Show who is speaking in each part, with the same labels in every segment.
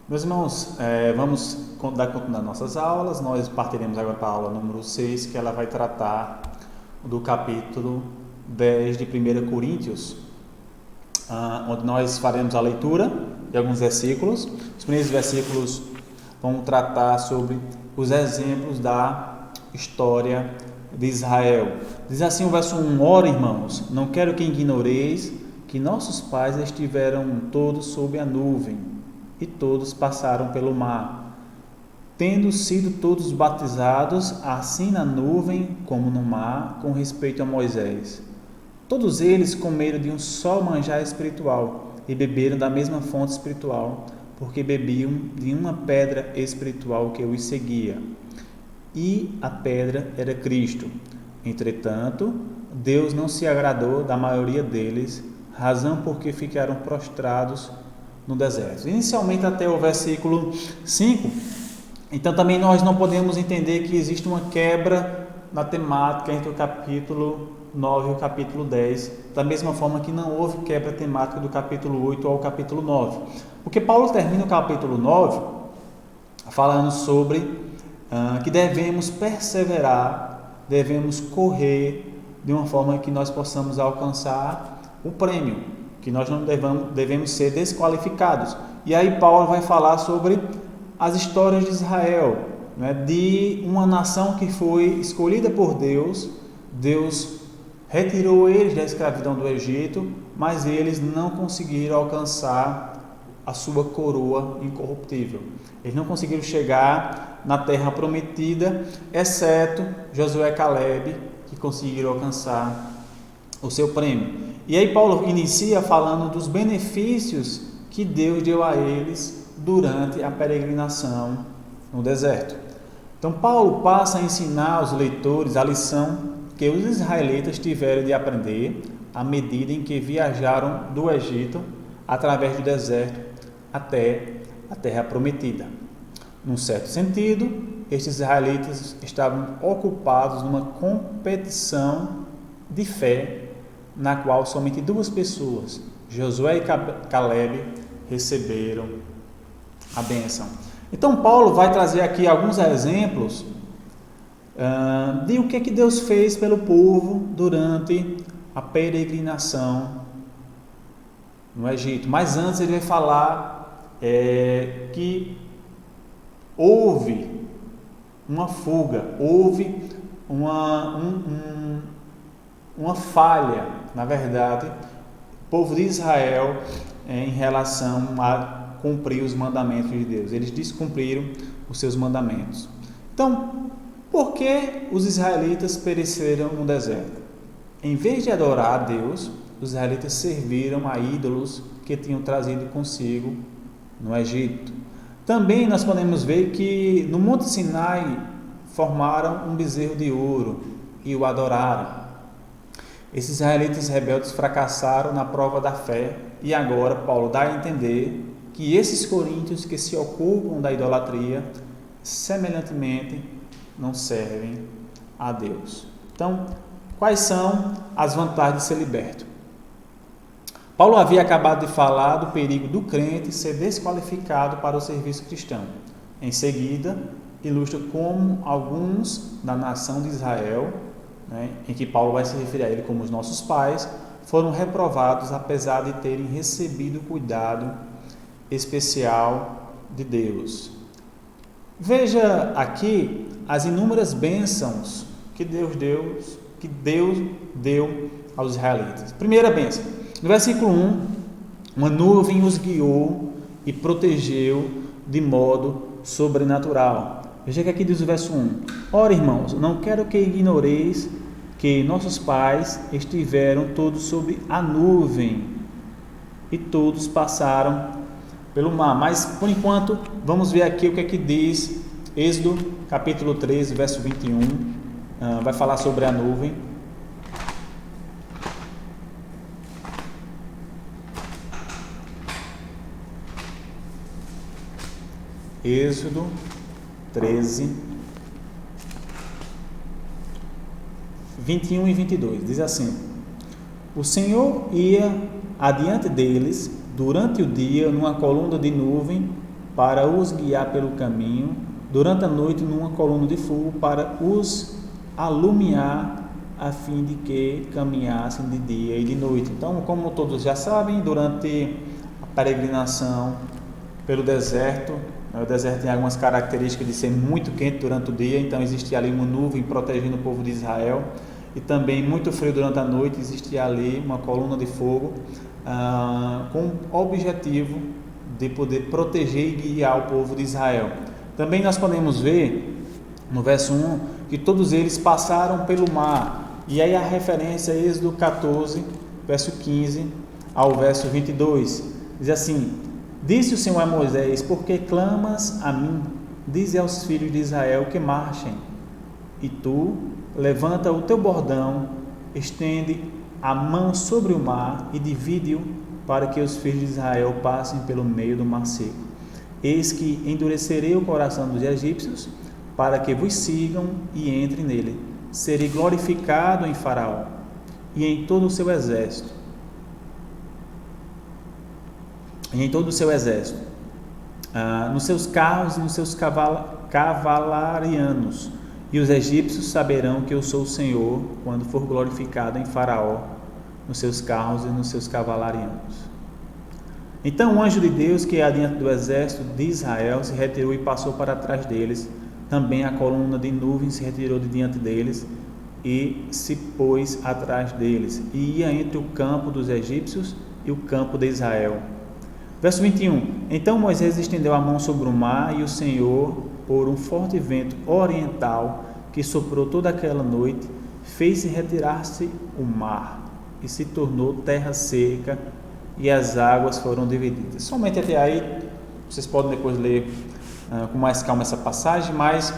Speaker 1: Meus irmãos, vamos dar continuidade às nossas aulas. Nós partiremos agora para a aula número 6, que ela vai tratar do capítulo 10 de 1 Coríntios, onde nós faremos a leitura de alguns versículos. Os primeiros versículos vão tratar sobre os exemplos da história de Israel. Diz assim o verso 1: Ora, irmãos, não quero que ignoreis que nossos pais estiveram todos sob a nuvem, e todos passaram pelo mar, tendo sido todos batizados, assim na nuvem como no mar, com respeito a Moisés. Todos eles comeram de um só manjar espiritual e beberam da mesma fonte espiritual, porque bebiam de uma pedra espiritual que os seguia, e a pedra era Cristo. Entretanto, Deus não se agradou da maioria deles, razão porque ficaram prostrados no deserto. Inicialmente até o versículo 5, então também nós não podemos entender que existe uma quebra na temática entre o capítulo 9 e o capítulo 10, da mesma forma que não houve quebra temática do capítulo 8 ao capítulo 9, porque Paulo termina o capítulo 9 falando sobre que devemos perseverar, devemos correr de uma forma que nós possamos alcançar o prêmio, que nós não devemos ser desqualificados. E aí Paulo vai falar sobre as histórias de Israel, né, de uma nação que foi escolhida por Deus. Deus retirou eles da escravidão do Egito, mas eles não conseguiram alcançar a sua coroa incorruptível. Eles não conseguiram chegar na terra prometida, exceto Josué e Caleb, que conseguiram alcançar o seu prêmio. E aí Paulo inicia falando dos benefícios que Deus deu a eles durante a peregrinação no deserto. Então Paulo passa a ensinar aos leitores a lição que os israelitas tiveram de aprender à medida em que viajaram do Egito através do deserto até a terra prometida. Num certo sentido, estes israelitas estavam ocupados numa competição de fé, na qual somente duas pessoas, Josué e Caleb, receberam a bênção. Então Paulo vai trazer aqui alguns exemplos de o que Deus fez pelo povo durante a peregrinação no Egito. Mas antes ele vai falar que houve uma fuga, houve uma falha, na verdade, o povo de Israel em relação a cumprir os mandamentos de Deus. Eles descumpriram os seus mandamentos. Então, por que os israelitas pereceram no deserto? Em vez de adorar a Deus, os israelitas serviram a ídolos que tinham trazido consigo no Egito. Também nós podemos ver que no Monte Sinai formaram um bezerro de ouro e o adoraram. Esses israelitas rebeldes fracassaram na prova da fé, e agora Paulo dá a entender que esses coríntios que se ocupam da idolatria, semelhantemente, não servem a Deus. Então, quais são as vantagens de ser liberto? Paulo havia acabado de falar do perigo do crente ser desqualificado para o serviço cristão. Em seguida, ilustra como alguns da nação de Israel, em que Paulo vai se referir a ele como os nossos pais, foram reprovados apesar de terem recebido o cuidado especial de Deus. Veja aqui as inúmeras bênçãos que Deus deu aos israelitas. Primeira bênção, no versículo 1, uma nuvem os guiou e protegeu de modo sobrenatural. Veja que aqui diz o verso 1: Ora, irmãos, não quero que ignoreis que nossos pais estiveram todos sob a nuvem e todos passaram pelo mar. Mas, por enquanto, vamos ver aqui o que é que diz Êxodo, capítulo 13, verso 21. Vai falar sobre a nuvem. Êxodo 13, 21 e 22, diz assim: O Senhor ia adiante deles durante o dia numa coluna de nuvem para os guiar pelo caminho, durante a noite numa coluna de fogo para os alumiar, a fim de que caminhassem de dia e de noite. Então, como todos já sabem, durante a peregrinação pelo deserto, o deserto tem algumas características de ser muito quente durante o dia, então existia ali uma nuvem protegendo o povo de Israel, e também muito frio durante a noite, existia ali uma coluna de fogo, com o objetivo de poder proteger e guiar o povo de Israel. Também nós podemos ver no verso 1 que todos eles passaram pelo mar, e aí a referência é Êxodo 14, verso 15 ao verso 22, diz assim: disse o Senhor a Moisés: por que clamas a mim? Dize aos filhos de Israel que marchem, e tu levanta o teu bordão, estende a mão sobre o mar e divide-o, para que os filhos de Israel passem pelo meio do mar seco. Eis que endurecerei o coração dos egípcios, para que vos sigam e entrem nele. Serei glorificado em Faraó e em todo o seu exército, nos seus carros e nos seus cavalarianos, e os egípcios saberão que eu sou o Senhor, quando for glorificado em Faraó, nos seus carros e nos seus cavalarianos. Então o anjo de Deus, que é adiante do exército de Israel, se retirou e passou para trás deles. Também a coluna de nuvem se retirou de diante deles e se pôs atrás deles, e ia entre o campo dos egípcios e o campo de Israel. Verso 21. Então Moisés estendeu a mão sobre o mar, e o Senhor, por um forte vento oriental que soprou toda aquela noite, fez-se retirar-se o mar, e se tornou terra seca, e as águas foram divididas. Somente até aí, vocês podem depois ler com mais calma essa passagem, mas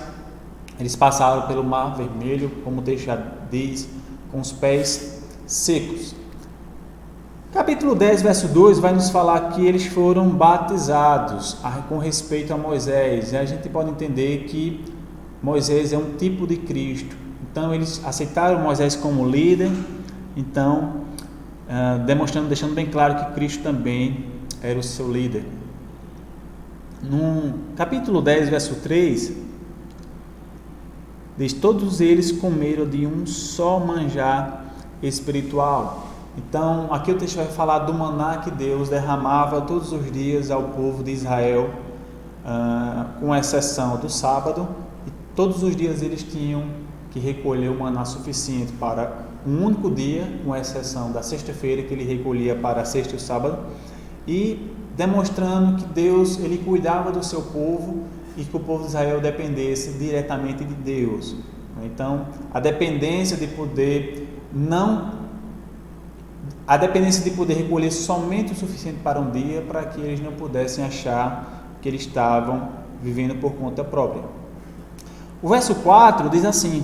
Speaker 1: eles passaram pelo Mar Vermelho, como o texto já diz, com os pés secos. Capítulo 10, verso 2 vai nos falar que eles foram batizados com respeito a Moisés, e a gente pode entender que Moisés é um tipo de Cristo. Então eles aceitaram Moisés como líder, então deixando bem claro que Cristo também era o seu líder. No capítulo 10, verso 3, diz: todos eles comeram de um só manjar espiritual. Então, aqui o texto vai falar do maná que Deus derramava todos os dias ao povo de Israel, com exceção do sábado, e todos os dias eles tinham que recolher o maná suficiente para um único dia, com exceção da sexta-feira, que ele recolhia para a sexta e o sábado, e demonstrando que Deus, ele cuidava do seu povo e que o povo de Israel dependesse diretamente de Deus. Então, a dependência de poder recolher somente o suficiente para um dia, para que eles não pudessem achar que eles estavam vivendo por conta própria. O verso 4 diz assim: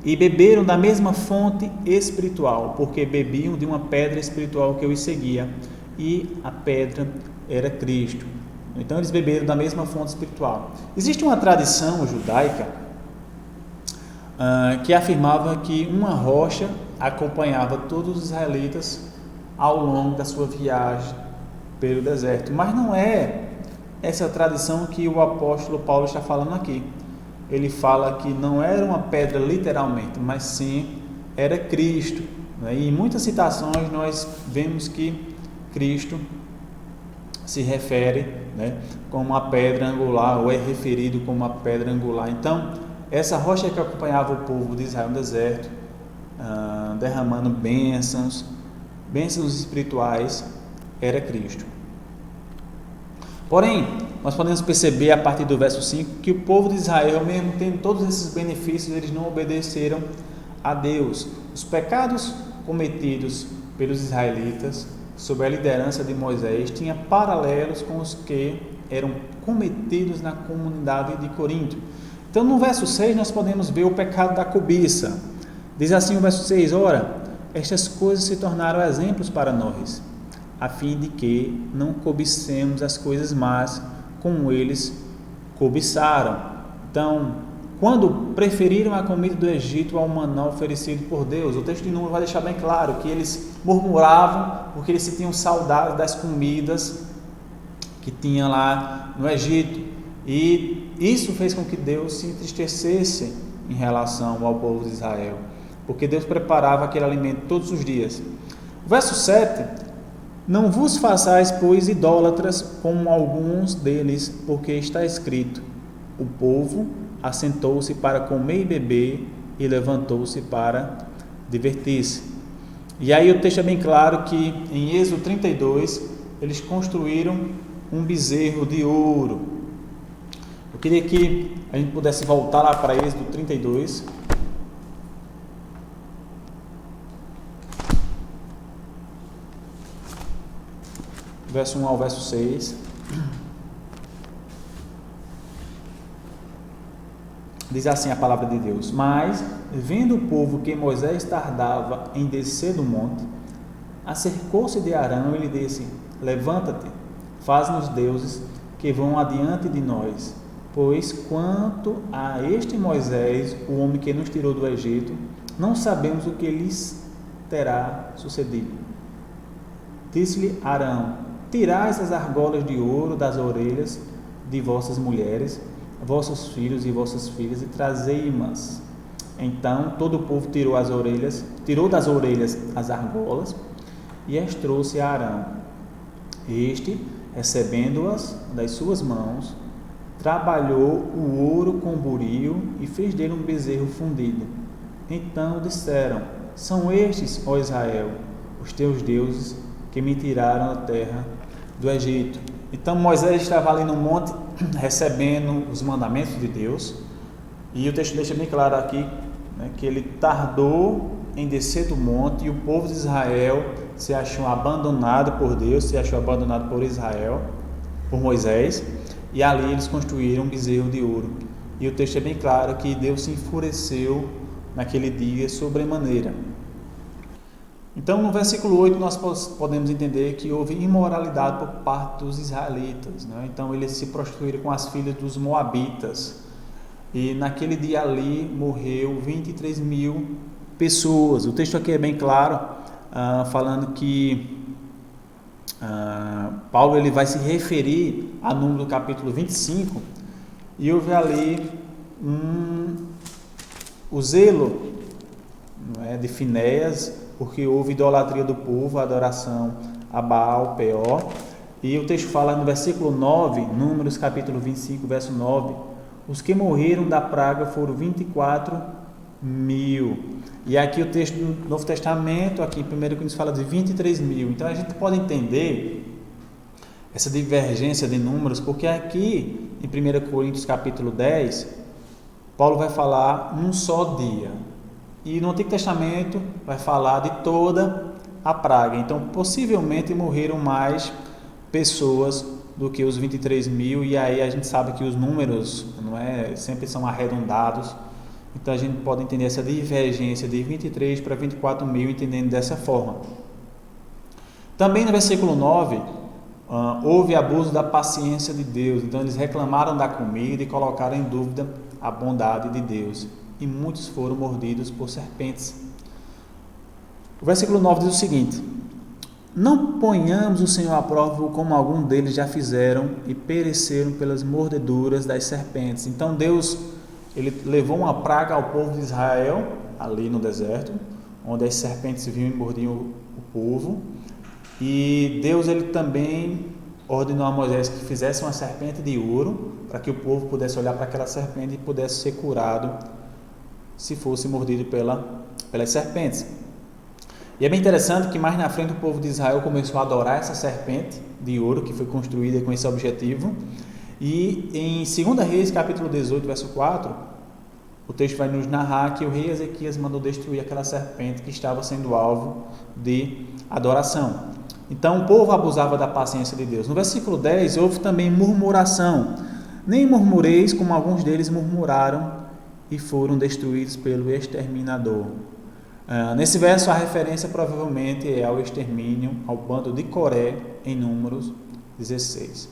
Speaker 1: e beberam da mesma fonte espiritual, porque bebiam de uma pedra espiritual que os seguia, e a pedra era Cristo. Então eles beberam da mesma fonte espiritual. Existe uma tradição judaica que afirmava que uma rocha acompanhava todos os israelitas ao longo da sua viagem pelo deserto, mas não é essa tradição que o apóstolo Paulo está falando aqui. Ele fala que não era uma pedra literalmente, mas sim era Cristo, né? E em muitas citações nós vemos que Cristo se refere, né, como uma pedra angular, ou é referido como uma pedra angular. Então, essa rocha que acompanhava o povo de Israel no deserto, derramando bênçãos espirituais, era Cristo. Porém, nós podemos perceber a partir do verso 5 que o povo de Israel, mesmo tendo todos esses benefícios, eles não obedeceram a Deus. Os pecados cometidos pelos israelitas sob a liderança de Moisés tinha paralelos com os que eram cometidos na comunidade de Corinto. Então, no verso 6 nós podemos ver o pecado da cobiça. Diz assim o verso 6: ora, estas coisas se tornaram exemplos para nós, a fim de que não cobicemos as coisas más como eles cobiçaram. Então, quando preferiram a comida do Egito ao maná oferecido por Deus, o texto de Números vai deixar bem claro que eles murmuravam porque eles se tinham saudade das comidas que tinha lá no Egito. E isso fez com que Deus se entristecesse em relação ao povo de Israel, porque Deus preparava aquele alimento todos os dias. Verso 7: não vos façais, pois, idólatras como alguns deles, porque está escrito: o povo assentou-se para comer e beber e levantou-se para divertir-se. E aí o texto é bem claro que em Êxodo 32 eles construíram um bezerro de ouro. Eu queria que a gente pudesse voltar lá para Êxodo 32. Verso 1 ao verso 6. Diz assim a palavra de Deus: mas, vendo o povo que Moisés tardava em descer do monte, acercou-se de Arão e lhe disse: levanta-te, faz-nos deuses que vão adiante de nós, pois quanto a este Moisés, o homem que nos tirou do Egito, não sabemos o que lhes terá sucedido. Disse-lhe Arão: tirai as argolas de ouro das orelhas de vossas mulheres, vossos filhos e vossas filhas, e trazei-mas. Então todo o povo tirou das orelhas as argolas e as trouxe a Arão. Este, recebendo-as das suas mãos, trabalhou o ouro com buril e fez dele um bezerro fundido. Então disseram: são estes, ó Israel, os teus deuses que me tiraram da terra do Egito. Então Moisés estava ali no monte recebendo os mandamentos de Deus, e o texto deixa bem claro aqui, né, que ele tardou em descer do monte, e o povo de Israel se achou abandonado por Deus, se achou abandonado por Israel, por Moisés, e ali eles construíram um bezerro de ouro. E o texto é bem claro que Deus se enfureceu naquele dia sobremaneira. Então, no versículo 8, nós podemos entender que houve imoralidade por parte dos israelitas, né? Então, eles se prostituíram com as filhas dos moabitas. E naquele dia ali morreu 23 mil pessoas. O texto aqui é bem claro, falando que Paulo ele vai se referir a Número capítulo 25, e houve ali o zelo, não é, de Finéias, porque houve idolatria do povo, adoração a Baal, Peor. E o texto fala no versículo 9, Números capítulo 25, verso 9: os que morreram da praga foram 24 mil. E aqui o texto do Novo Testamento, aqui em 1 Coríntios, fala de 23 mil. Então a gente pode entender essa divergência de números, porque aqui em 1 Coríntios capítulo 10, Paulo vai falar um só dia. E no Antigo Testamento vai falar de toda a praga. Então, possivelmente morreram mais pessoas do que os 23 mil. E aí a gente sabe que os números sempre são arredondados. Então, a gente pode entender essa divergência de 23 para 24 mil, entendendo dessa forma. Também no versículo 9, houve abuso da paciência de Deus. Então, eles reclamaram da comida e colocaram em dúvida a bondade de Deus, e muitos foram mordidos por serpentes. O versículo 9 diz o seguinte: não ponhamos o Senhor à prova como algum deles já fizeram e pereceram pelas mordeduras das serpentes. Então Deus ele levou uma praga ao povo de Israel ali no deserto, onde as serpentes vinham e mordiam o povo, e Deus ele também ordenou a Moisés que fizesse uma serpente de ouro, para que o povo pudesse olhar para aquela serpente e pudesse ser curado se fosse mordido pelas serpentes. E é bem interessante que mais na frente o povo de Israel começou a adorar essa serpente de ouro que foi construída com esse objetivo. E em 2 Reis, capítulo 18, verso 4, o texto vai nos narrar que o rei Ezequias mandou destruir aquela serpente que estava sendo alvo de adoração. Então o povo abusava da paciência de Deus. No versículo 10, houve também murmuração. Nem murmureis como alguns deles murmuraram e foram destruídos pelo exterminador. Nesse verso a referência provavelmente é ao extermínio, ao bando de Coré, em Números 16.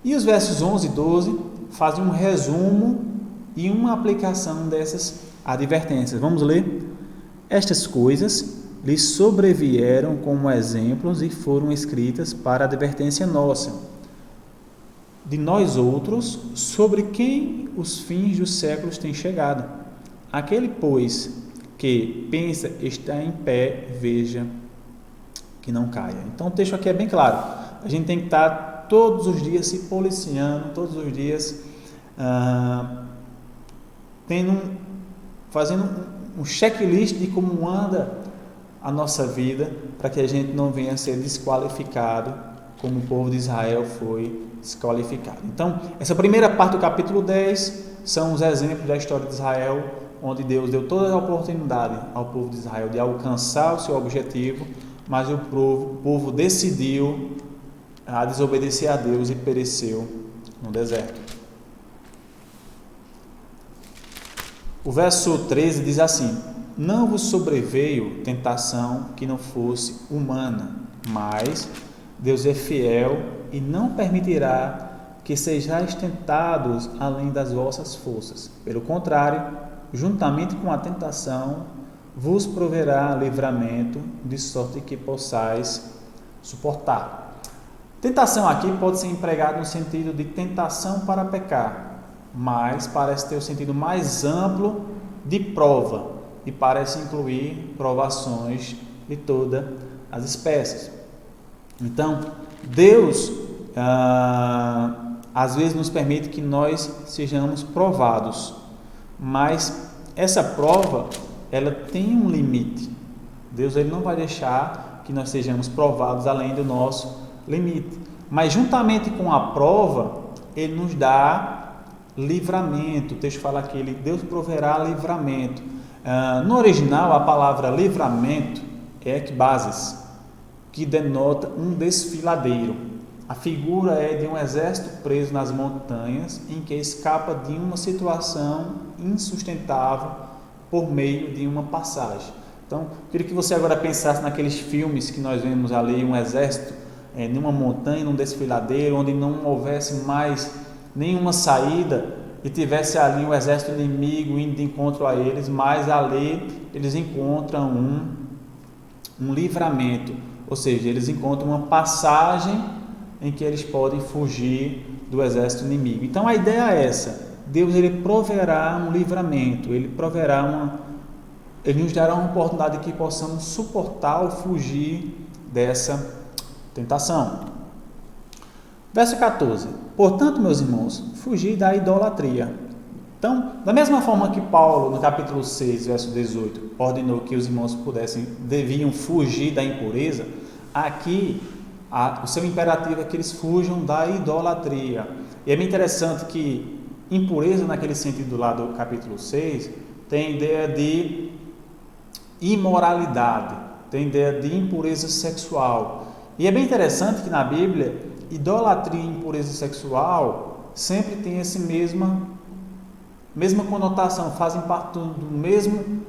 Speaker 1: E os versos 11 e 12 fazem um resumo e uma aplicação dessas advertências. Vamos ler? Estas coisas lhes sobrevieram como exemplos e foram escritas para advertência nossa, de nós outros, sobre quem os fins dos séculos têm chegado. Aquele, pois, que pensa estar em pé, veja que não caia. Então o texto aqui é bem claro. A gente tem que estar todos os dias se policiando, todos os dias fazendo um checklist de como anda a nossa vida, para que a gente não venha a ser desqualificado, como o povo de Israel foi desqualificado. Então, essa primeira parte do capítulo 10 são os exemplos da história de Israel, onde Deus deu toda a oportunidade ao povo de Israel de alcançar o seu objetivo, mas o povo decidiu desobedecer a Deus e pereceu no deserto. O verso 13 diz assim: não vos sobreveio tentação que não fosse humana, mas Deus é fiel e não permitirá que sejais tentados além das vossas forças. Pelo contrário, juntamente com a tentação, vos proverá livramento, de sorte que possais suportar. Tentação aqui pode ser empregado no sentido de tentação para pecar, mas parece ter o sentido mais amplo de prova e parece incluir provações de todas as espécies. Então, Deus às vezes nos permite que nós sejamos provados, mas essa prova ela tem um limite. Deus ele não vai deixar que nós sejamos provados além do nosso limite, mas juntamente com a prova ele nos dá livramento. O texto fala que Deus proverá livramento. No original a palavra livramento é ekbasis, que denota um desfiladeiro. A figura é de um exército preso nas montanhas em que escapa de uma situação insustentável por meio de uma passagem. Então, eu queria que você agora pensasse naqueles filmes que nós vemos ali, um exército numa montanha, num desfiladeiro, onde não houvesse mais nenhuma saída e tivesse ali um exército inimigo indo de encontro a eles, mas ali eles encontram um livramento, ou seja, eles encontram uma passagem em que eles podem fugir do exército inimigo. Então a ideia é essa: Deus ele proverá um livramento, ele nos dará uma oportunidade que possamos suportar ou fugir dessa tentação. Verso 14: portanto, meus irmãos, fugi da idolatria. Então, da mesma forma que Paulo, no capítulo 6, verso 18, ordenou que os irmãos deviam fugir da impureza, aqui o seu imperativo é que eles fujam da idolatria. E é bem interessante que impureza, naquele sentido lá do capítulo 6, tem ideia de imoralidade, tem ideia de impureza sexual. E é bem interessante que na Bíblia, idolatria e impureza sexual sempre tem essa mesma conotação, fazem parte do mesmo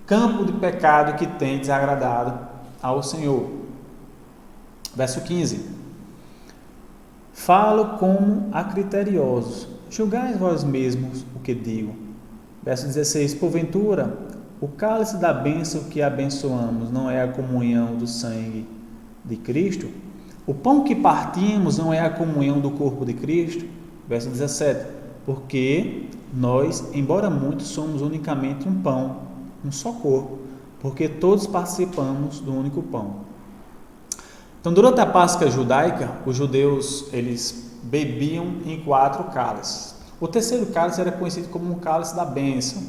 Speaker 1: campo de pecado que tem desagradado ao Senhor. Verso 15: falo como a criteriosos, julgais vós mesmos o que digo. Verso 16: porventura, o cálice da bênção que abençoamos não é a comunhão do sangue de Cristo? O pão que partimos não é a comunhão do corpo de Cristo? Verso 17: porque nós, embora muitos, somos unicamente um pão, um só corpo, porque todos participamos do único pão. Então, durante a Páscoa judaica, os judeus eles bebiam em 4 cálices. O terceiro cálice era conhecido como um cálice da bênção,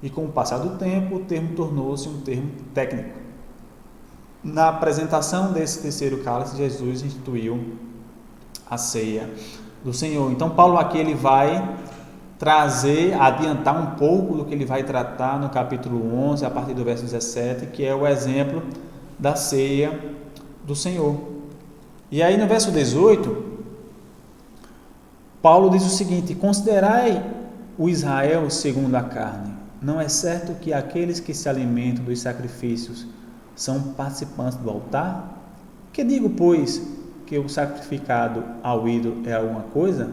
Speaker 1: e com o passar do tempo, o termo tornou-se um termo técnico. Na apresentação desse terceiro cálice, Jesus instituiu a ceia do Senhor. Então, Paulo aqui ele vai adiantar um pouco do que ele vai tratar no capítulo 11, a partir do verso 17, que é o exemplo da ceia do Senhor. E aí no verso 18, Paulo diz o seguinte: considerai o Israel segundo a carne. Não é certo que aqueles que se alimentam dos sacrifícios são participantes do altar? Que digo, pois, que o sacrificado ao ídolo é alguma coisa?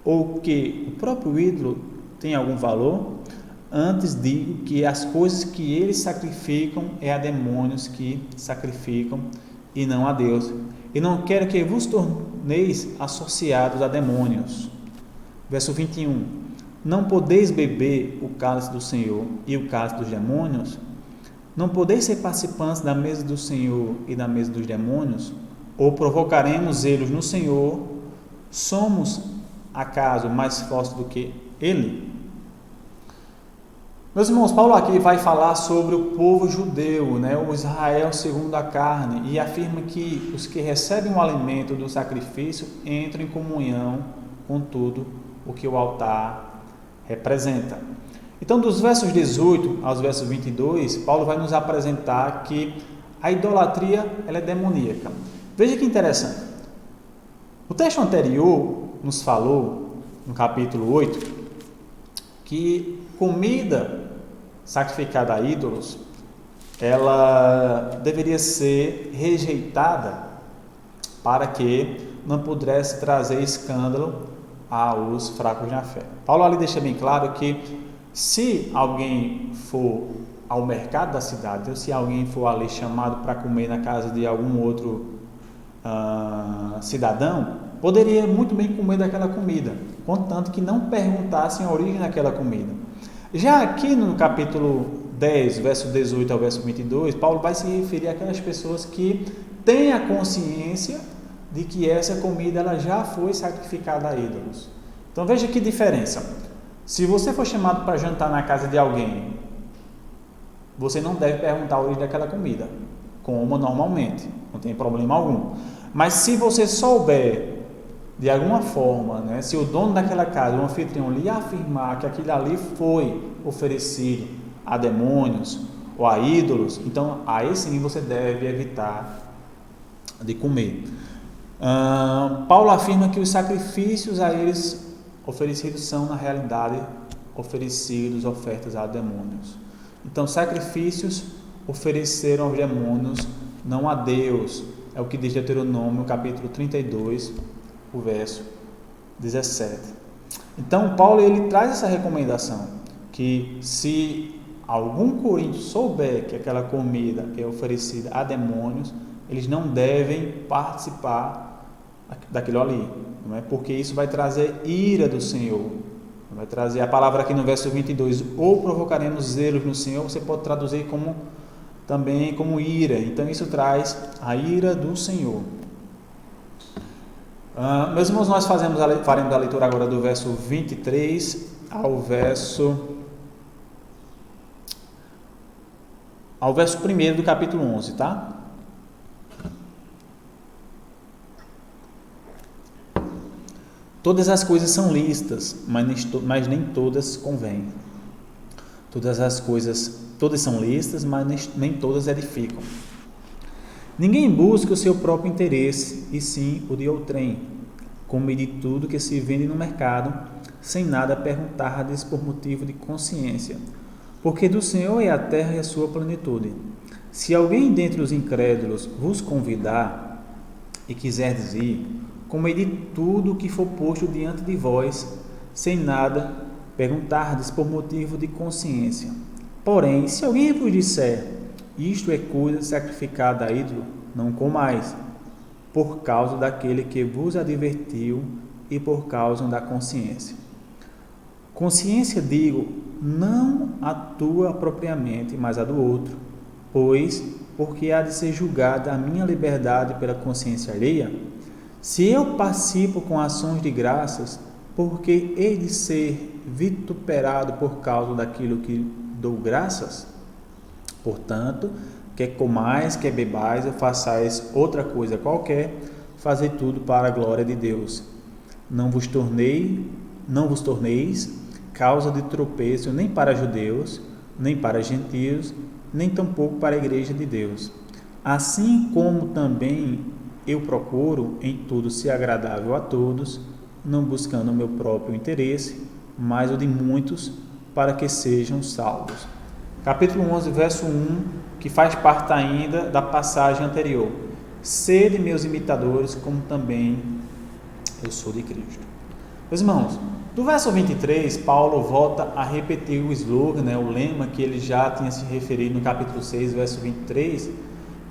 Speaker 1: Ou que o próprio ídolo tem algum valor? Antes digo que as coisas que eles sacrificam é a demônios que sacrificam e não a Deus. E não quero que vos torneis associados a demônios. Verso 21. Não podeis beber o cálice do Senhor e o cálice dos demônios? Não podeis ser participantes da mesa do Senhor e da mesa dos demônios? Ou provocaremos eles no Senhor? Somos, acaso, mais fortes do que Ele? Meus irmãos, Paulo aqui vai falar sobre o povo judeu, o Israel segundo a carne, e afirma que os que recebem o alimento do sacrifício entram em comunhão com tudo o que o altar representa. Então, dos versos 18 aos versos 22, Paulo vai nos apresentar que a idolatria ela é demoníaca. Veja que interessante. O texto anterior nos falou, no capítulo 8, que comida sacrificada a ídolos, ela deveria ser rejeitada para que não pudesse trazer escândalo aos fracos na fé. Paulo ali deixa bem claro que se alguém for ao mercado da cidade, ou se alguém for ali chamado para comer na casa de algum outro cidadão, poderia muito bem comer daquela comida, contanto que não perguntassem a origem daquela comida. Já aqui no capítulo 10, verso 18 ao verso 22, Paulo vai se referir àquelas pessoas que têm a consciência de que essa comida ela já foi sacrificada a ídolos. Então veja que diferença. Se você for chamado para jantar na casa de alguém, você não deve perguntar a origem daquela comida, coma normalmente, não tem problema algum. Mas se você souber de alguma forma, se o dono daquela casa, o anfitrião, lhe afirmar que aquilo ali foi oferecido a demônios ou a ídolos, então aí sim você deve evitar de comer. Paulo afirma que os sacrifícios a eles oferecidos são, na realidade, ofertas a demônios. Então, sacrifícios ofereceram aos demônios, não a Deus. É o que diz Deuteronômio, capítulo 32, o verso 17. Então, Paulo ele traz essa recomendação, que se algum coríntio souber que aquela comida é oferecida a demônios, eles não devem participar daquilo ali, não é? Porque isso vai trazer ira do Senhor. Vai trazer a palavra aqui no verso 22, ou provocaremos zelos no Senhor, você pode traduzir também como ira. Então isso traz a ira do Senhor. Meus irmãos, nós faremos a leitura agora do verso 23 ao verso 1 do capítulo 11, tá? Todas as coisas são lícitas, mas nem todas convêm. Todas são lícitas, mas nem todas edificam. Ninguém busca o seu próprio interesse, e sim o de outrem. Come de tudo que se vende no mercado, sem nada perguntar-lhes por motivo de consciência. Porque do Senhor é a terra e a sua plenitude. Se alguém dentre os incrédulos vos convidar e quiserdes ir, comei de tudo o que for posto diante de vós, sem nada perguntardes por motivo de consciência. Porém, se alguém vos disser, isto é coisa sacrificada a ídolo, não comais, por causa daquele que vos advertiu e por causa da consciência. Consciência, digo, não a tua propriamente, mas a do outro, pois, porque há de ser julgada a minha liberdade pela consciência alheia? Se eu participo com ações de graças, porque hei de ser vituperado por causa daquilo que dou graças? Portanto, quer comais, quer bebais, ou façais outra coisa qualquer, fazei tudo para a glória de Deus. Não vos torneis causa de tropeço nem para judeus, nem para gentios, nem tampouco para a igreja de Deus. Assim como também eu procuro em tudo ser agradável a todos, não buscando o meu próprio interesse, mas o de muitos, para que sejam salvos. Capítulo 11, verso 1, que faz parte ainda da passagem anterior. Sede meus imitadores, como também eu sou de Cristo. Meus irmãos, do verso 23, Paulo volta a repetir o slogan, o lema que ele já tinha se referido no capítulo 6, verso 23,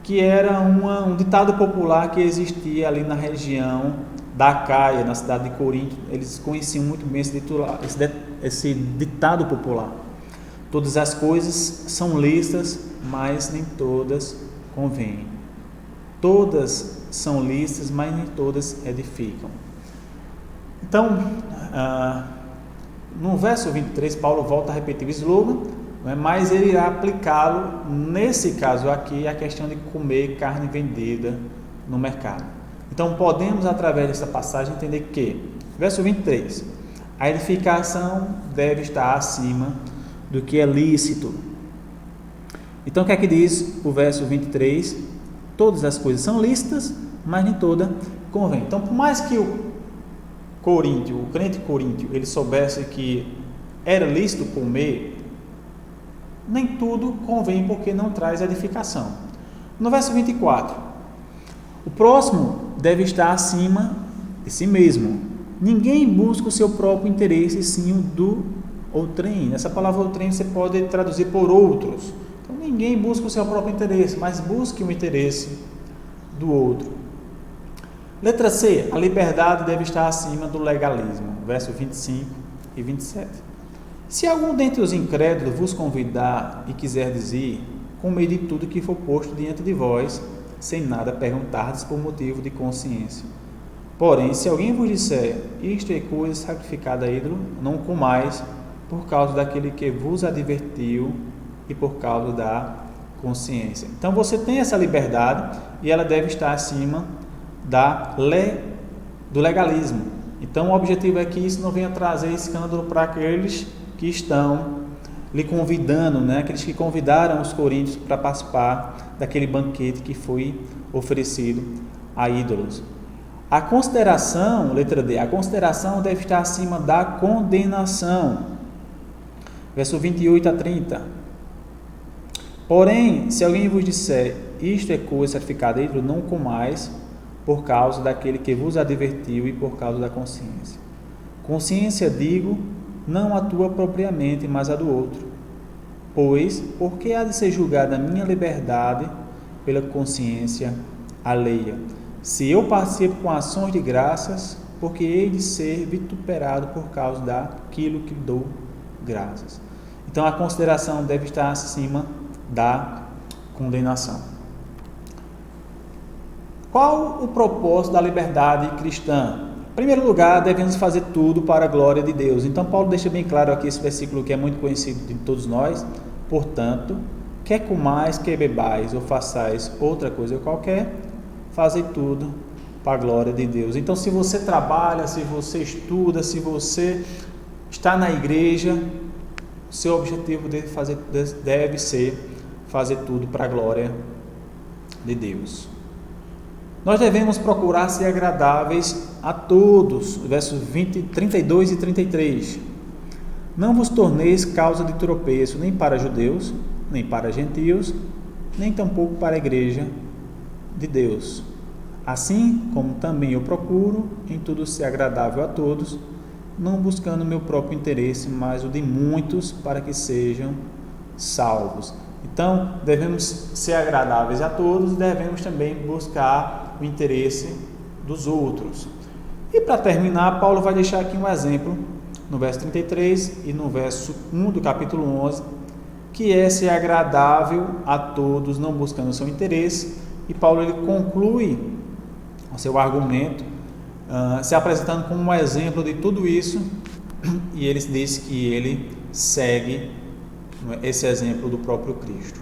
Speaker 1: que era um ditado popular que existia ali na região da Acaia, na cidade de Corinto. Eles conheciam muito bem esse ditado popular. Todas as coisas são lícitas, mas nem todas convêm. Todas são lícitas, mas nem todas edificam. Então, no verso 23, Paulo volta a repetir o slogan, mas ele irá aplicá-lo, nesse caso aqui, a questão de comer carne vendida no mercado. Então, podemos, através dessa passagem, entender que, verso 23, a edificação deve estar acima do que é lícito. Então, o que é que diz o verso 23? Todas as coisas são lícitas, mas nem toda convém. Então, por mais que o crente coríntio, ele soubesse que era lícito comer, nem tudo convém porque não traz edificação. No verso 24, o próximo deve estar acima de si mesmo. Ninguém busca o seu próprio interesse, sim o do outrem. Essa palavra outrem você pode traduzir por outros. Então, ninguém busca o seu próprio interesse, mas busque o interesse do outro. Letra C, a liberdade deve estar acima do legalismo. Verso 25 e 27. Se algum dentre os incrédulos vos convidar e quiser dizer, comei de tudo que for posto diante de vós, sem nada perguntardes por motivo de consciência. Porém, se alguém vos disser, isto é coisa sacrificada a ídolo, não comais, por causa daquele que vos advertiu e por causa da consciência. Então, você tem essa liberdade e ela deve estar acima do legalismo. Então, o objetivo é que isso não venha trazer escândalo para aqueles que estão lhe convidando, aqueles que convidaram os coríntios para participar daquele banquete que foi oferecido a ídolos. A consideração, letra D, a consideração deve estar acima da condenação. Verso 28 a 30. Porém, se alguém vos disser, isto é coisa sacrificada a ídolo, não comais, por causa daquele que vos advertiu e por causa da consciência. Consciência, digo, não a tua propriamente, mas a do outro. Pois, por que há de ser julgada a minha liberdade pela consciência alheia? Se eu participo com ações de graças, porque hei de ser vituperado por causa daquilo que dou graças. Então, a consideração deve estar acima da condenação. Qual o propósito da liberdade cristã? Em primeiro lugar, devemos fazer tudo para a glória de Deus. Então, Paulo deixa bem claro aqui esse versículo que é muito conhecido de todos nós. Portanto, quer comais, quer bebais ou façais outra coisa qualquer, fazei tudo para a glória de Deus. Então, se você trabalha, se você estuda, se você está na igreja, o seu objetivo deve ser fazer tudo para a glória de Deus. Nós devemos procurar ser agradáveis a todos, versos 32 e 33. Não vos torneis causa de tropeço nem para judeus, nem para gentios, nem tampouco para a igreja de Deus. Assim como também eu procuro em tudo ser agradável a todos, não buscando o meu próprio interesse, mas o de muitos para que sejam salvos. Então, devemos ser agradáveis a todos, devemos também buscar o interesse dos outros. E para terminar, Paulo vai deixar aqui um exemplo, no verso 33 e no verso 1 do capítulo 11, que é ser agradável a todos, não buscando o seu interesse. E Paulo ele conclui o seu argumento, se apresentando como um exemplo de tudo isso, e ele diz que ele segue esse exemplo do próprio Cristo.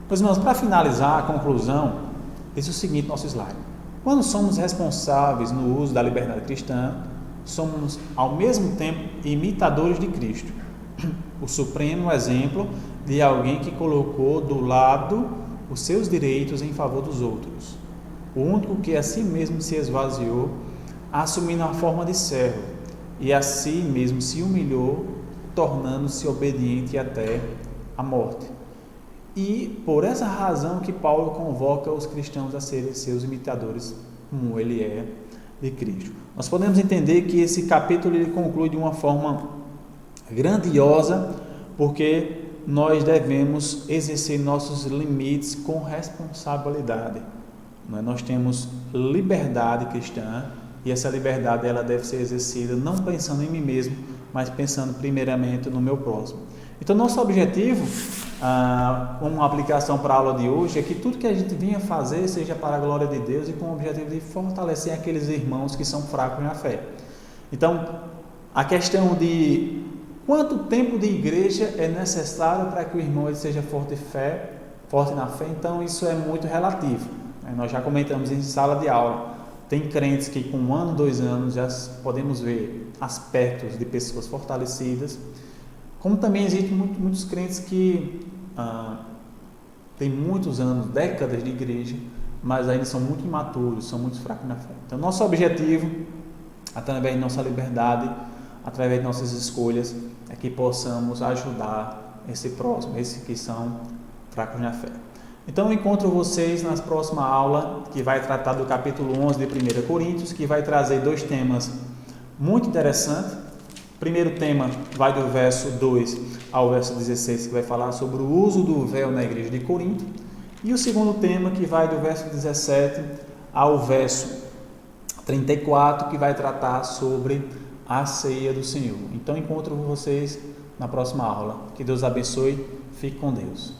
Speaker 1: Meus irmãos, para finalizar a conclusão, diz o seguinte no nosso slide: quando somos responsáveis no uso da liberdade cristã, somos ao mesmo tempo imitadores de Cristo, o supremo exemplo de alguém que colocou do lado os seus direitos em favor dos outros, o único que a si mesmo se esvaziou, assumindo a forma de servo, e a si mesmo se humilhou, tornando-se obediente até a morte. E por essa razão que Paulo convoca os cristãos a serem seus imitadores, como ele é de Cristo. Nós podemos entender que esse capítulo ele conclui de uma forma grandiosa, porque nós devemos exercer nossos limites com responsabilidade. Nós temos liberdade cristã e essa liberdade ela deve ser exercida não pensando em mim mesmo, mas pensando primeiramente no meu próximo. Então, nosso objetivo, uma aplicação para a aula de hoje, é que tudo que a gente venha fazer seja para a glória de Deus e com o objetivo de fortalecer aqueles irmãos que são fracos na fé. Então, a questão de quanto tempo de igreja é necessário para que o irmão ele seja forte na fé, então isso é muito relativo. Nós já comentamos em sala de aula, tem crentes que com 1 ano, 2 anos já podemos ver aspectos de pessoas fortalecidas, como também existem muitos crentes que têm muitos anos, décadas de igreja, mas ainda são muito imaturos, são muito fracos na fé. Então, nosso objetivo, através de nossa liberdade, através de nossas escolhas, é que possamos ajudar esse próximo, esses que são fracos na fé. Então, eu encontro vocês na próxima aula, que vai tratar do capítulo 11 de 1 Coríntios, que vai trazer 2 temas muito interessantes. O primeiro tema vai do verso 2 ao verso 16, que vai falar sobre o uso do véu na igreja de Corinto. E o segundo tema, que vai do verso 17 ao verso 34, que vai tratar sobre a ceia do Senhor. Então, encontro vocês na próxima aula. Que Deus abençoe. Fique com Deus.